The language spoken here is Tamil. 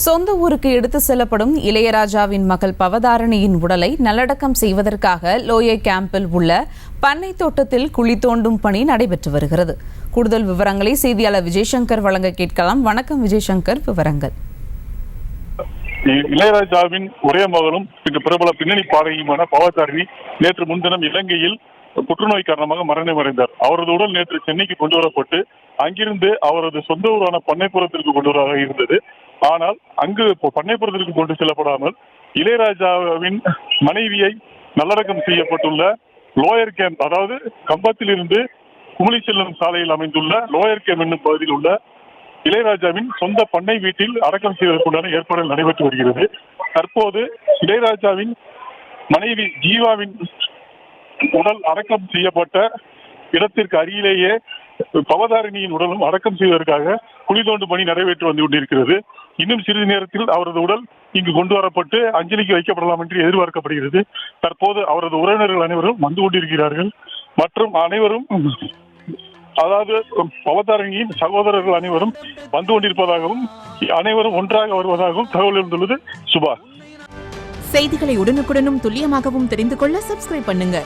சொந்த ஊருக்கு எடுத்து செல்லப்படும் இளையராஜாவின் மகள் பவதாரணியின் உடலை நல்லடக்கம் செய்வதற்காக லோயர் கேம்பில் உள்ள பண்ணை தோட்டத்தில் குழி தோண்டும் பணி நடைபெற்று வருகிறது. கூடுதல் விவரங்களை செய்தியாளர் விஜய்சங்கர் வழங்க கேட்கலாம். வணக்கம் விஜய்சங்கர், விவரங்கள். இளையராஜாவின் ஒரே மகளும் பிரபல பின்னணி பாடகியுமான பவதாரணி நேற்று முன்தினம் இலங்கையில் புற்றுநோய் காரணமாக மரணமடைந்தார். அவரது உடல் நேற்று சென்னைக்கு கொண்டு வரப்பட்டு அங்கிருந்து அவரது சொந்த ஊரான பண்ணைப்புறத்திற்கு கொண்டு வர இருந்தது. ஆனால் அங்கு பண்ணைப்புறத்திற்கு கொண்டு செல்லப்படாமல் இளையராஜாவின் மனைவியை நல்லடக்கம் செய்யப்பட்டுள்ள லோயர் கேம்ப், அதாவது கம்பத்தில் இருந்து குமிழி செல்லும் சாலையில் அமைந்துள்ள லோயர் கேம்ப் என்னும் பகுதியில் உள்ள இளையராஜாவின் சொந்த பண்ணை வீட்டில் அடக்கம் செய்வதற்குண்டான ஏற்பாடுகள் நடைபெற்று வருகிறது. தற்போது இளையராஜாவின் மனைவி ஜீவாவின் உடல் அடக்கம் செய்யப்பட்ட இடத்திற்கு அருகிலேயே பவதாரணியின் உடலும் அடக்கம் செய்வதற்காக குழி தோண்டும் பணி நடைபெற்று வந்து கொண்டிருக்கிறது. இன்னும் சிறிது நேரத்தில் அவரது உடல் இங்கு கொண்டு வரப்பட்டு அஞ்சலிக்கு வைக்கப்படலாம் என்று எதிர்பார்க்கப்படுகிறது. தற்போது அவரது உறவினர்கள் அனைவரும் வந்து கொண்டிருக்கிறார்கள். மற்றும் அனைவரும், அதாவது பவதாரணியின் சகோதரர்கள் அனைவரும் வந்து கொண்டிருப்பதாகவும் அனைவரும் ஒன்றாக வருவதாகவும் தகவல் இருந்துள்ளது. சுபா, செய்திகளை உடனுக்குடனும் துல்லியமாகவும் தெரிந்து கொள்ள சப்ஸ்கிரைப் பண்ணுங்க.